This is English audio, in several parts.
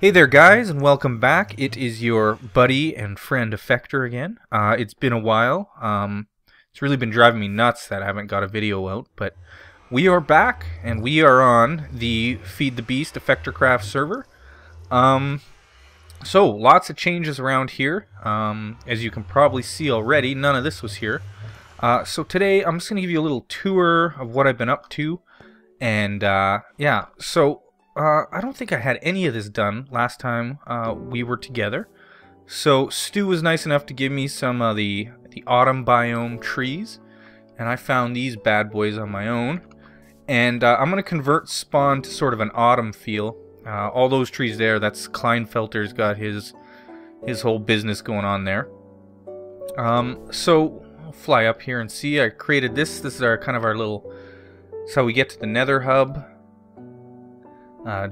Hey there guys, and welcome back. It is your buddy and friend Effector again. It's been a while. It's really been driving me nuts that I haven't got a video out, but we are back, and we are on the Feed the Beast Effectorcraft server. So, lots of changes around here. As you can probably see already, none of this was here. So today, I'm just going to give you a little tour of what I've been up to, and yeah, so I don't think I had any of this done last time we were together. So Stu was nice enough to give me some of the autumn biome trees, and I found these bad boys on my own. And I'm going to convert spawn to sort of an autumn feel. All those trees there, that's Kleinfelter's got his whole business going on there. So I'll fly up here and see. I created this. This is our kind of our little. That's how we get to the Nether hub.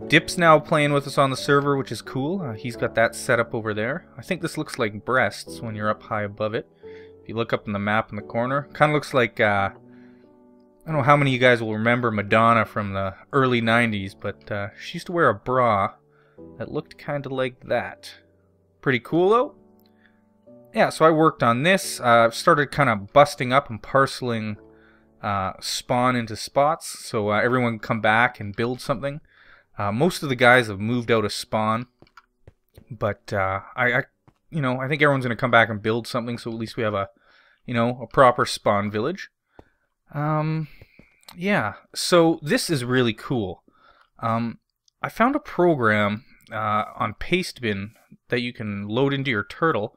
Dip's now playing with us on the server, which is cool. He's got that set up over there. I think this looks like breasts when you're up high above it. If you look up in the map in the corner, kind of looks like, I don't know how many of you guys will remember Madonna from the early 90s, but she used to wear a bra that looked kind of like that. Pretty cool though. Yeah, so I worked on this. I've started kind of busting up and parceling spawn into spots, so everyone can come back and build something. Most of the guys have moved out of spawn, but I think everyone's gonna come back and build something, so at least we have a proper spawn village. Yeah, so this is really cool. I found a program on Pastebin that you can load into your turtle,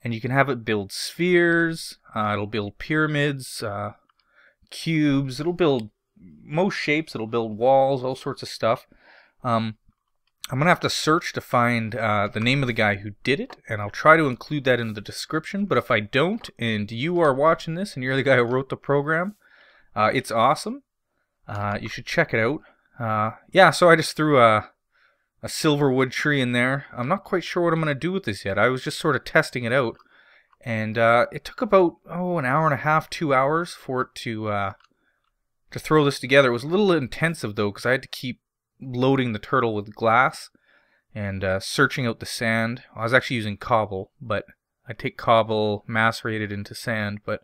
and you can have it build spheres. It'll build pyramids, cubes. It'll build most shapes. It'll build walls, all sorts of stuff. I'm going to have to search to find the name of the guy who did it, and I'll try to include that in the description. But if I don't, and you are watching this and you're the guy who wrote the program, it's awesome. You should check it out. Yeah, so I just threw a silverwood tree in there. I'm not quite sure what I'm going to do with this yet. I was just sort of testing it out. And it took about, an hour and a half, 2 hours for it to throw this together. It was a little intensive, though, because I had to keep loading the turtle with glass and searching out the sand. I was actually using cobble, but I take cobble, macerated into sand. But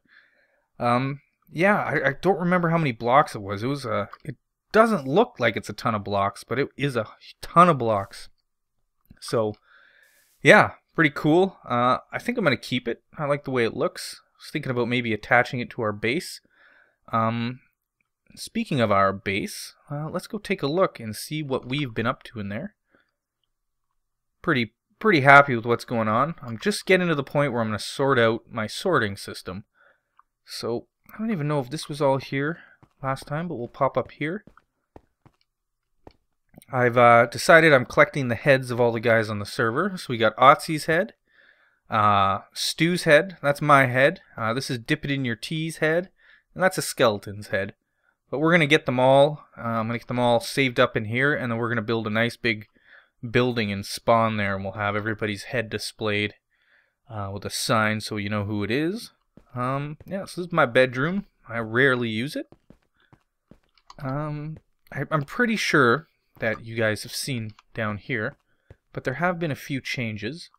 yeah, I don't remember how many blocks it was. It doesn't look like it's a ton of blocks, but it is a ton of blocks. So yeah, pretty cool. I think I'm gonna keep it. I like the way it looks. I was thinking about maybe attaching it to our base. Speaking of our base, let's go take a look and see what we've been up to in there. Pretty happy with what's going on. I'm just getting to the point where I'm going to sort out my sorting system. So, I don't even know if this was all here last time, but we'll pop up here. I've decided I'm collecting the heads of all the guys on the server. So we got Otzi's head, Stu's head, that's my head, this is Dip It In Your Tea's head, and that's a skeleton's head. But we're going to get them all. I'm going to get them all saved up in here, and then we're going to build a nice big building and spawn there, and we'll have everybody's head displayed with a sign so you know who it is. Yeah, so this is my bedroom. I rarely use it. I'm pretty sure that you guys have seen down here, but there have been a few changes.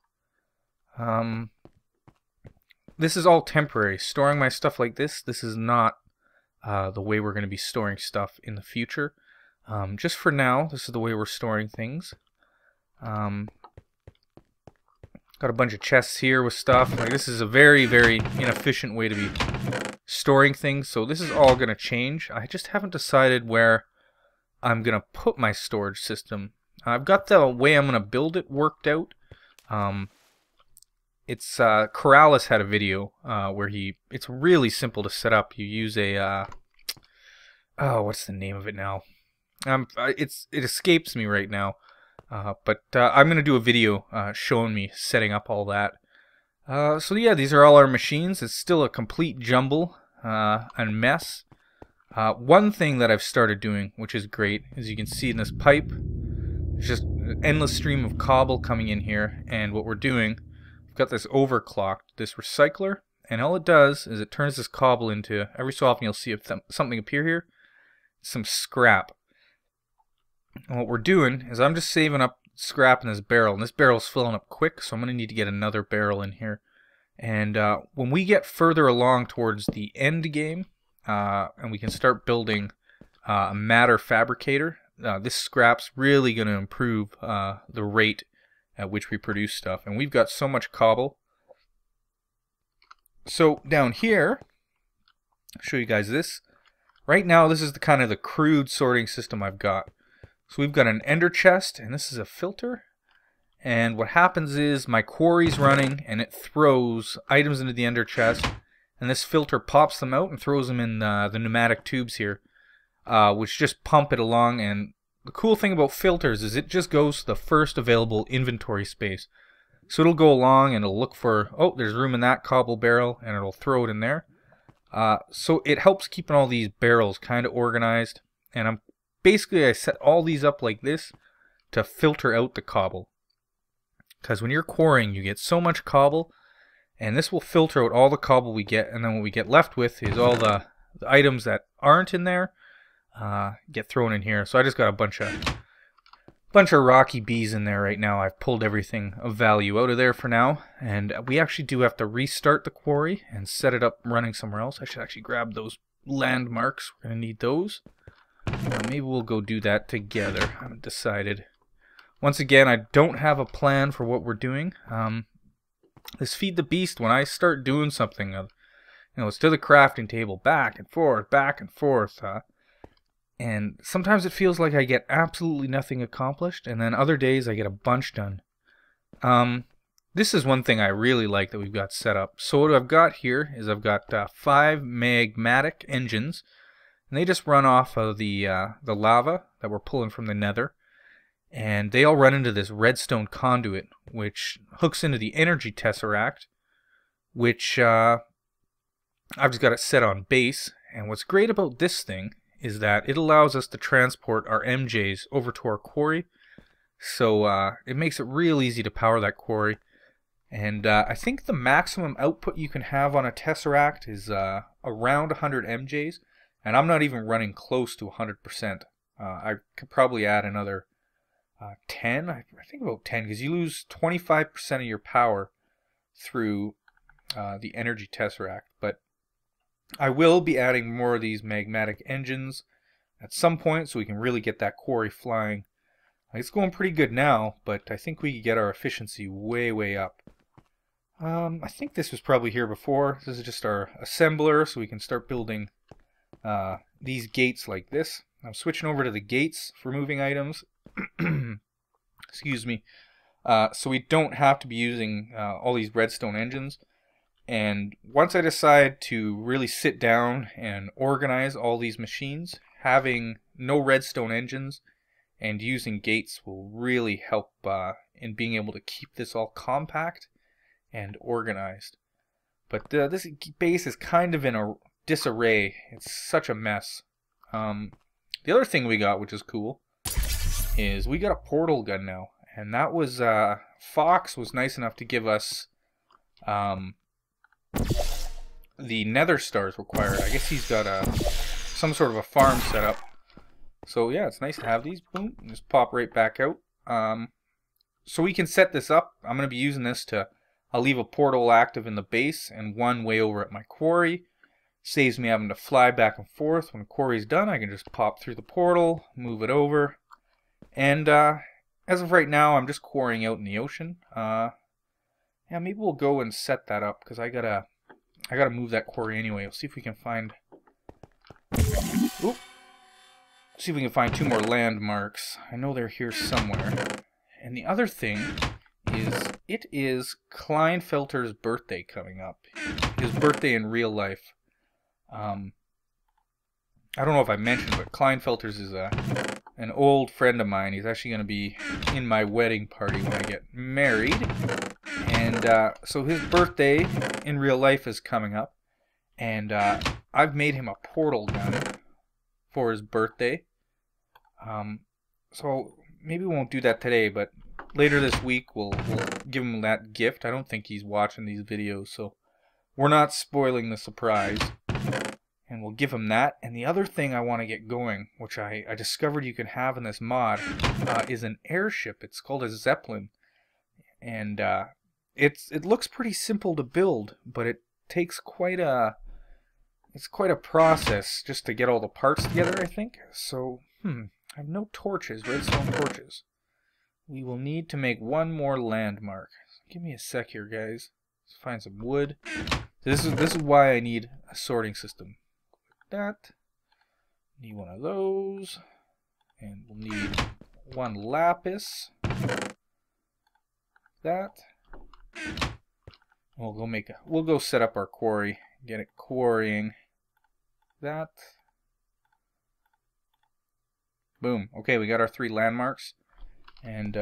This is all temporary. Storing my stuff like this is not the way we're going to be storing stuff in the future. Just for now, this is the way we're storing things. Got a bunch of chests here with stuff. Like, this is a very inefficient way to be storing things, so this is all going to change. I just haven't decided where I'm going to put my storage system. I've got the way I'm going to build it worked out. It's Corrales had a video where it's really simple to set up. You use a what's the name of it now? It escapes me right now. But I'm gonna do a video showing me setting up all that. So yeah, these are all our machines. It's still a complete jumble and mess. One thing that I've started doing, which is great, as you can see in this pipe, there's just an endless stream of cobble coming in here, and what we're doing, we've got this overclocked, this recycler, and all it does is it turns this cobble into, every so often you'll see something appear here, some scrap. And what we're doing is I'm just saving up scrap in this barrel, and this barrel's filling up quick, so I'm going to need to get another barrel in here. And when we get further along towards the end game, and we can start building a matter fabricator, this scrap's really going to improve the rate at which we produce stuff. And we've got so much cobble. So down here, I'll show you guys this. Right now, this is the kind of the crude sorting system I've got. So we've got an ender chest, and this is a filter. And what happens is my quarry's running, and it throws items into the ender chest, and this filter pops them out and throws them in the pneumatic tubes here, which just pump it along. And the cool thing about filters is it just goes to the first available inventory space. So it'll go along and it'll look for, oh, there's room in that cobble barrel, and it'll throw it in there. So it helps keeping all these barrels kind of organized. And I set all these up like this to filter out the cobble. Because when you're quarrying, you get so much cobble, and this will filter out all the cobble we get, and then what we get left with is all the items that aren't in there get thrown in here. So I just got a bunch of rocky bees in there right now. I've pulled everything of value out of there for now, and we actually do have to restart the quarry and set it up running somewhere else. I should actually grab those landmarks. We're going to need those. Maybe we'll go do that together. I haven't decided. Once again, I don't have a plan for what we're doing. This feed the beast, when I start doing something, it's to the crafting table, back and forth, and sometimes it feels like I get absolutely nothing accomplished, and then other days I get a bunch done. This is one thing I really like that we've got set up. So what I've got here is I've got 5 magmatic engines, and they just run off of the lava that we're pulling from the nether. And they all run into this redstone conduit, which hooks into the energy tesseract, which I've just got it set on base. And what's great about this thing is that it allows us to transport our MJs over to our quarry. So it makes it real easy to power that quarry. And I think the maximum output you can have on a tesseract is around 100 MJs. And I'm not even running close to 100%. I could probably add another 10, I think about 10, because you lose 25% of your power through the energy tesseract. But I will be adding more of these magmatic engines at some point so we can really get that quarry flying. It's going pretty good now, but I think we can get our efficiency way up. I think this was probably here before. This is just our assembler, so we can start building these gates like this. I'm switching over to the gates for moving items. Excuse me. So we don't have to be using all these redstone engines. And once I decide to really sit down and organize all these machines, having no redstone engines and using gates will really help in being able to keep this all compact and organized. But this base is kind of in a disarray. It's such a mess. The other thing we got, which is cool, is we got a portal gun now. And that was, Fox was nice enough to give us the nether stars required. I guess he's got some sort of a farm set up. So yeah, it's nice to have these. Boom, just pop right back out. So we can set this up. I'm going to be using this to, I'll leave a portal active in the base and one way over at my quarry. Saves me having to fly back and forth. When the quarry's done, I can just pop through the portal, move it over. And as of right now, I'm just quarrying out in the ocean. Yeah, maybe we'll go and set that up because I gotta move that quarry anyway. We'll see if we can find. Oop. See if we can find 2 more landmarks. I know they're here somewhere. And the other thing is, it is Kleinfelter's birthday coming up. His birthday in real life. I don't know if I mentioned, but Kleinfelter's is an old friend of mine. He's actually going to be in my wedding party when I get married. And so his birthday in real life is coming up. And I've made him a portal gun for his birthday. So maybe we won't do that today, but later this week we'll give him that gift. I don't think he's watching these videos, so we're not spoiling the surprise. And we'll give him that. And the other thing I want to get going, which I discovered you can have in this mod, is an airship. It's called a Zeppelin. And it looks pretty simple to build, but it takes quite a process just to get all the parts together, I think. So, I have no torches, redstone torches. We will need to make one more landmark. Give me a sec here, guys. Let's find some wood. This is why I need a sorting system. That. Need one of those. And we'll need one lapis. That. We'll go set up our quarry. Get it quarrying. That. Boom. Okay, we got our 3 landmarks. And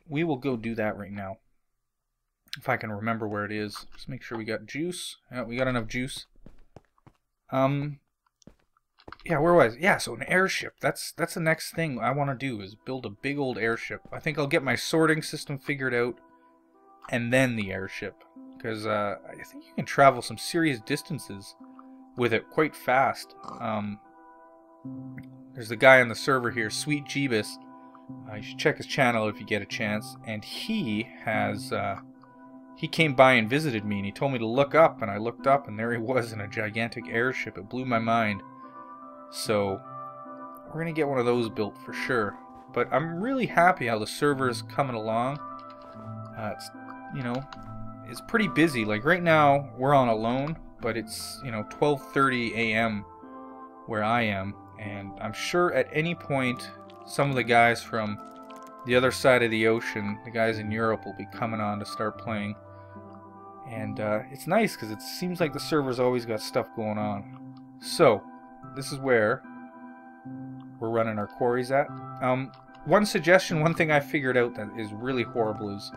we will go do that right now. If I can remember where it is. Just make sure we got juice. Yeah, we got enough juice. Yeah, where was it? Yeah, so an airship. That's the next thing I want to do, is build a big old airship. I think I'll get my sorting system figured out, and then the airship. Because I think you can travel some serious distances with it quite fast. There's the guy on the server here, Sweet Jeebus. You should check his channel if you get a chance. And he has... he came by and visited me, and he told me to look up, and I looked up, and there he was in a gigantic airship. It blew my mind. So, we're going to get one of those built for sure. But I'm really happy how the server is coming along. It's, you know, it's pretty busy. Like right now, we're on alone, but it's, you know, 12:30 a.m. where I am. And I'm sure at any point, some of the guys from the other side of the ocean, the guys in Europe, will be coming on to start playing. And it's nice because it seems like the server's always got stuff going on. So, this is where we're running our quarries at. One suggestion, one thing I figured out that is really horrible is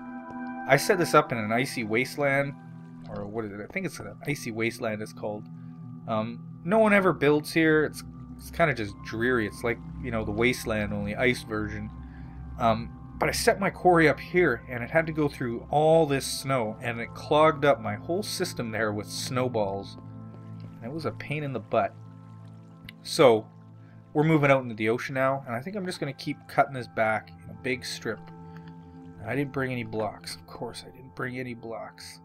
I set this up in an icy wasteland, or what is it? I think it's an icy wasteland it's called. No one ever builds here. It's kind of just dreary. It's like, you know, the wasteland, only ice version. But I set my quarry up here, and it had to go through all this snow, and it clogged up my whole system there with snowballs. And it was a pain in the butt. So, we're moving out into the ocean now, and I think I'm just going to keep cutting this back in a big strip. And I didn't bring any blocks. Of course, I didn't bring any blocks.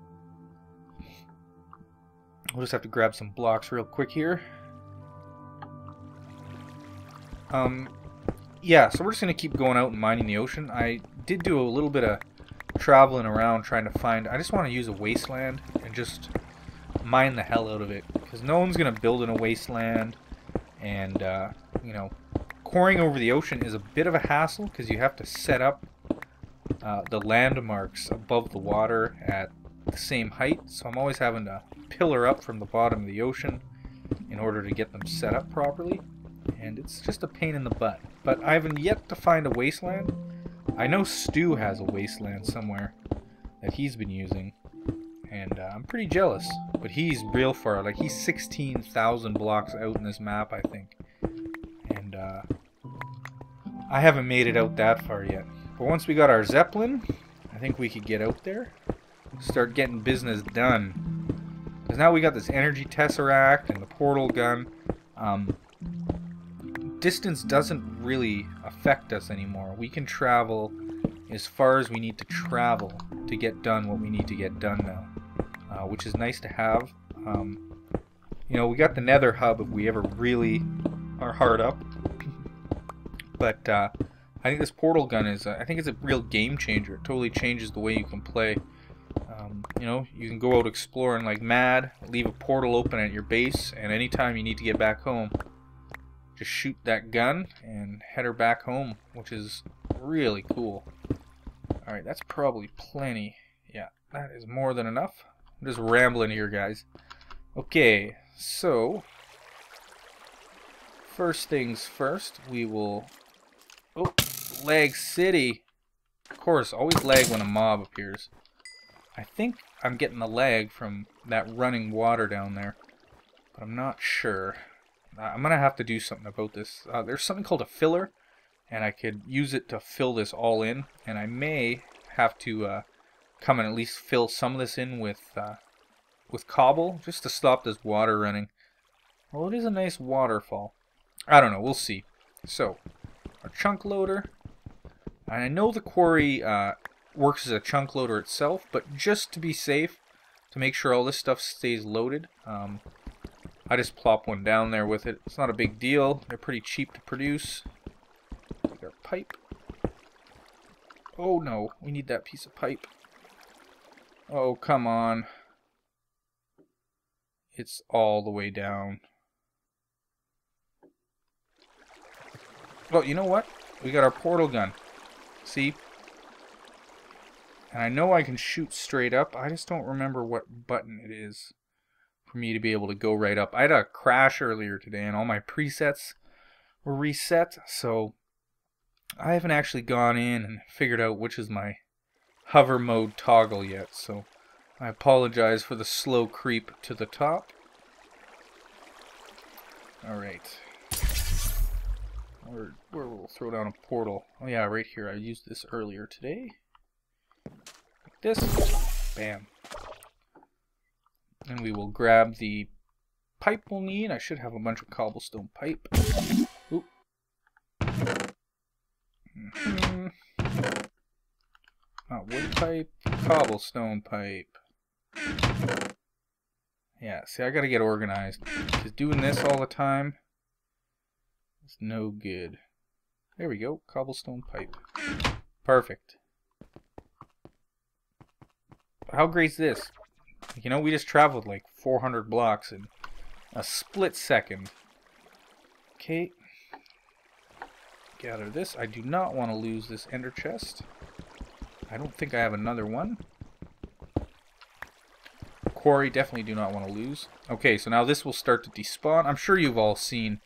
We'll just have to grab some blocks real quick here. Yeah, so we're just going to keep going out and mining the ocean. I did do a little bit of traveling around trying to find... I just want to use a wasteland and just mine the hell out of it. Because no one's going to build in a wasteland. And, you know, quarrying over the ocean is a bit of a hassle because you have to set up the landmarks above the water at the same height. So I'm always having to pillar up from the bottom of the ocean in order to get them set up properly. And it's just a pain in the butt. But I haven't yet to find a wasteland. I know Stu has a wasteland somewhere that he's been using. And I'm pretty jealous. But he's real far. Like, he's 16,000 blocks out in this map, I think. And I haven't made it out that far yet. But once we got our Zeppelin, I think we could get out there. Start getting business done. Because now we got this energy tesseract and the portal gun. Distance doesn't really affect us anymore. We can travel as far as we need to travel to get done what we need to get done now. Which is nice to have. You know, we got the Nether hub if we ever really are hard up. But I think this portal gun is, I think it's a real game changer. It totally changes the way you can play. You know, you can go out exploring like mad, leave a portal open at your base, and anytime you need to get back home, just shoot that gun and head her back home, which is really cool. Alright, that's probably plenty. Yeah, that is more than enough. I'm just rambling here, guys. Okay, so first things first, we will... Oh, lag city. Of course, always lag when a mob appears. I think I'm getting the lag from that running water down there, but I'm not sure. I'm going to have to do something about this. There's something called a filler, and I could use it to fill this all in, and I may have to come and at least fill some of this in with cobble, just to stop this water running. Well, it is a nice waterfall. I don't know, we'll see. So, our chunk loader. And I know the quarry works as a chunk loader itself, but just to be safe, to make sure all this stuff stays loaded, I just plop one down there with it. It's not a big deal. They're pretty cheap to produce. Take our pipe. Oh no, we need that piece of pipe. Oh, come on. It's all the way down. Well, you know what? We got our portal gun. See? And I know I can shoot straight up. I just don't remember what button it is for me to be able to go right up. I had a crash earlier today and all my presets were reset, so I haven't actually gone in and figured out which is my hover mode toggle yet, so I apologize for the slow creep to the top. Alright. Where we'll throw down a portal. Oh yeah, right here. I used this earlier today. Like this. Bam. And we will grab the pipe we'll need. I should have a bunch of cobblestone pipe. Oop. Not wood pipe, cobblestone pipe. Yeah, see, I gotta get organized. Because doing this all the time is no good. There we go, cobblestone pipe. Perfect. How great is this? You know, we just traveled like 400 blocks in a split second. Okay. Gather this. I do not want to lose this ender chest. I don't think I have another one. Quarry, definitely do not want to lose. Okay, so now this will start to despawn. I'm sure you've all seen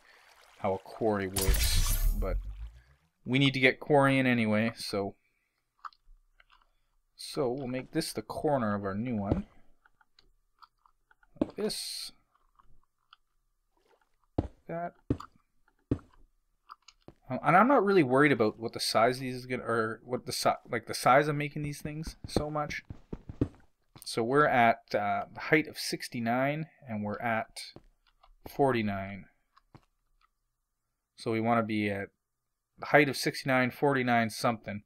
how a quarry works, but we need to get quarry in anyway, so we'll make this the corner of our new one. Like this. That. And I'm not really worried about what the size of these is gonna, or what the size of making these things so much. So we're at the height of 69 and we're at 49. So we want to be at the height of 69, 49 something.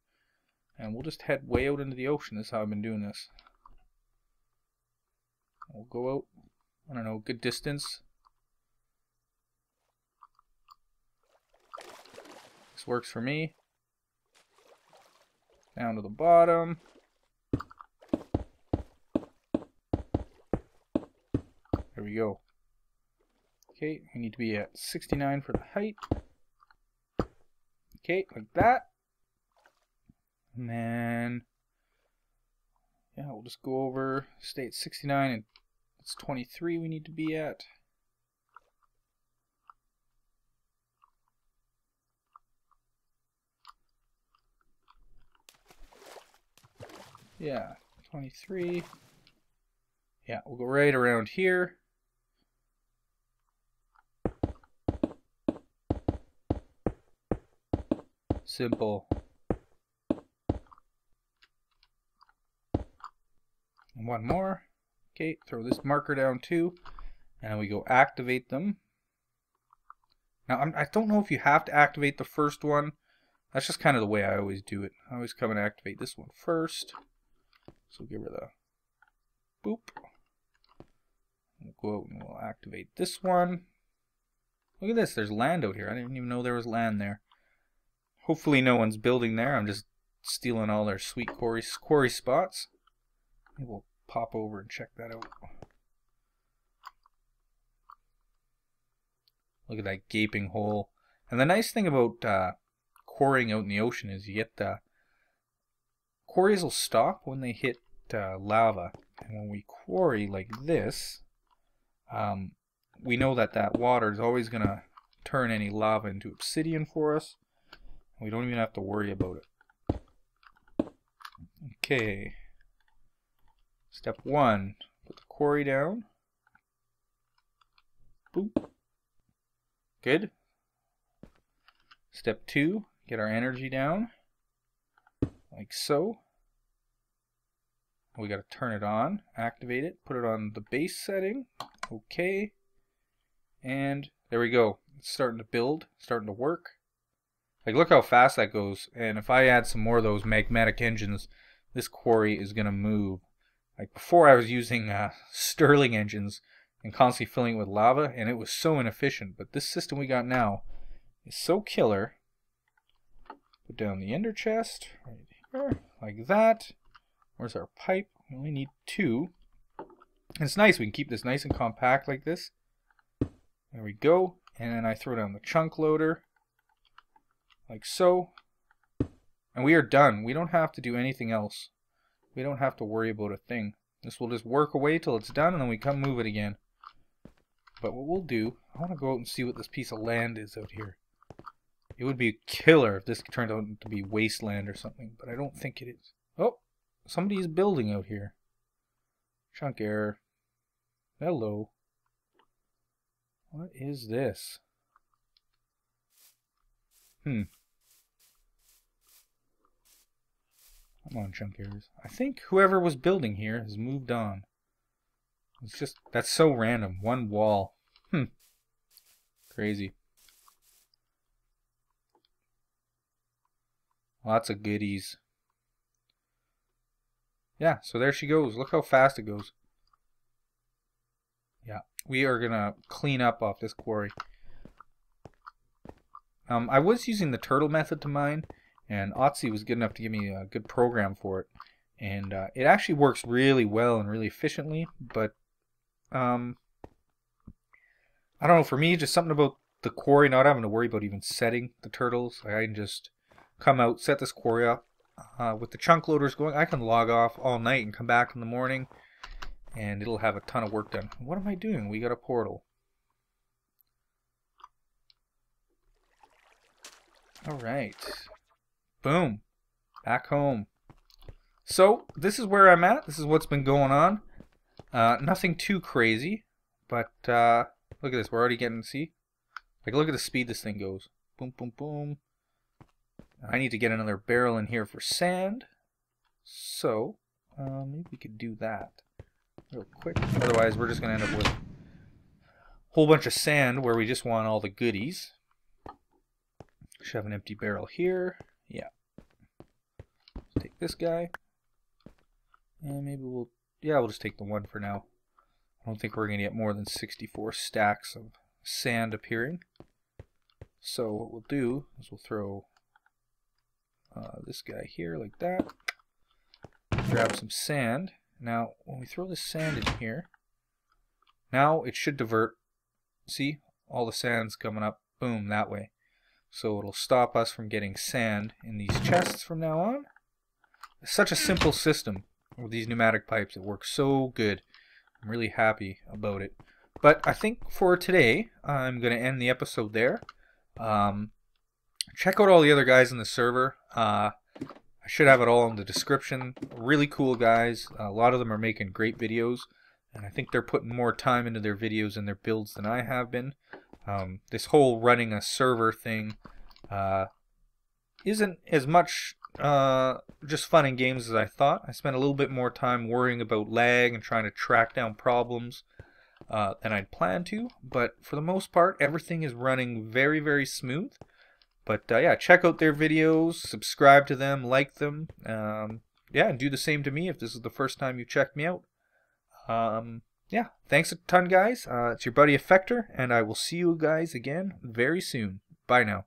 And we'll just head way out into the ocean. This is how I've been doing this. We'll go out, I don't know, a good distance. This works for me. Down to the bottom. There we go. Okay, we need to be at 69 for the height. Okay, like that. And then, yeah, we'll just go over, stay at 69, and it's 23 we need to be at. Yeah, 23. Yeah, we'll go right around here. Simple. And one more. Okay, throw this marker down too. And we go activate them. Now, I don't know if you have to activate the first one. That's just kind of the way I always do it. I always come and activate this one first. So give her the boop. We'll go out and we'll activate this one. Look at this, there's land out here. I didn't even know there was land there. Hopefully no one's building there. I'm just stealing all their sweet quarry spots. Maybe we'll pop over and check that out. Look at that gaping hole. And the nice thing about quarrying out in the ocean is you get quarries will stop when they hit lava. And when we quarry like this, we know that water is always going to turn any lava into obsidian for us. We don't even have to worry about it. Okay. Step 1, put the quarry down. Boop. Good. Step 2, get our energy down. Like so. We got to turn it on, activate it, put it on the base setting. Okay. And there we go. It's starting to build, starting to work. Like, look how fast that goes. And if I add some more of those magmatic engines, this quarry is going to move. Like, before I was using Stirling engines and constantly filling it with lava, and it was so inefficient. But this system we got now is so killer. Put down the ender chest right here, like that. Where's our pipe? We only need 2. And it's nice. We can keep this nice and compact like this. There we go. And then I throw down the chunk loader. Like so. And we are done. We don't have to do anything else. We don't have to worry about a thing. This will just work away till it's done, and then we come move it again. But what we'll do, I want to go out and see what this piece of land is out here. It would be killer if this turned out to be wasteland or something, but I don't think it is. Oh, somebody is building out here. Chunk error. Hello. What is this? Come on, chunk errors. I think whoever was building here has moved on. It's just, that's so random. One wall. Crazy. Lots of goodies. Yeah, so there she goes. Look how fast it goes. Yeah, we are going to clean up off this quarry. I was using the turtle method to mine, and Otzi was good enough to give me a good program for it. And it actually works really well and really efficiently, but I don't know, for me, just something about the quarry not having to worry about even setting the turtles. I can just come out, set this quarry up. With the chunk loaders going, I can log off all night and come back in the morning, and it'll have a ton of work done. What am I doing? We got a portal. Alright. Boom. Back home. So, this is where I'm at. This is what's been going on. Nothing too crazy, but look at this. We're already getting, see? Like, look at the speed this thing goes. Boom, boom, boom. I need to get another barrel in here for sand. So, maybe we could do that real quick. Otherwise, we're just going to end up with a whole bunch of sand where we just want all the goodies. Should have an empty barrel here. Yeah. Let's take this guy. And maybe we'll just take the one for now. I don't think we're going to get more than 64 stacks of sand appearing. So what we'll do is we'll throw this guy here like that. Grab some sand. Now, when we throw this sand in here, now it should divert. See? All the sand's coming up. Boom, that way. So it'll stop us from getting sand in these chests from now on. It's such a simple system with these pneumatic pipes. It works so good. I'm really happy about it. But I think for today, I'm going to end the episode there. Check out all the other guys in the server. I should have it all in the description. Really cool guys. A lot of them are making great videos, and I think they're putting more time into their videos and their builds than I have been. This whole running a server thing isn't as much just fun in games as I thought. I spent a little bit more time worrying about lag and trying to track down problems than I'd planned to, but for the most part everything is running very, very smooth. But yeah, check out their videos, subscribe to them, like them, yeah, and do the same to me if this is the first time you checked me out. Yeah, thanks a ton, guys. It's your buddy Effector, and I will see you guys again very soon. Bye now.